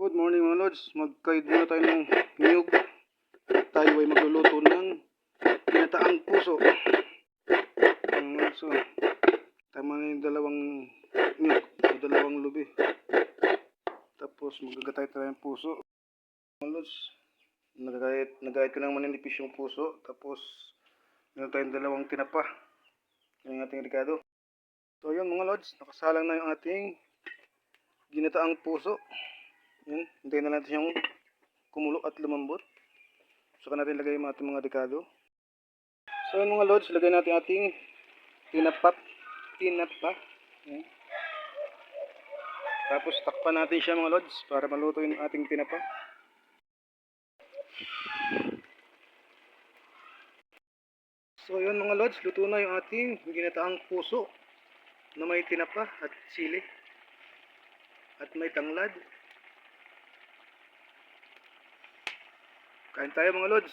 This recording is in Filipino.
Good morning mga lods, magkaid muna tayo ng niyog. Tayo ay magluluto ng ginataang puso. So, tama na yung dalawang niyog o dalawang lubi. Tapos magagatay tayo ng puso. Mga lods, nagayat ko ng maninipis yung puso. Tapos meron tayong dalawang tinapa. Yung ating ricado. So yun mga lods, nakasalang na yung ating ginataang puso. Yan, hintayin na natin yung kumulo at lumambot. Saka natin lagay yung ating mga ricado. So yun mga lods, lagay natin ating tinapa. Yan. Tapos takpan natin siya mga lods para maluto yung ating tinapa. So yun mga lods, luto na yung ating ginataang puso na may tinapa at sili at may tanglad. Kain tayo mga lods.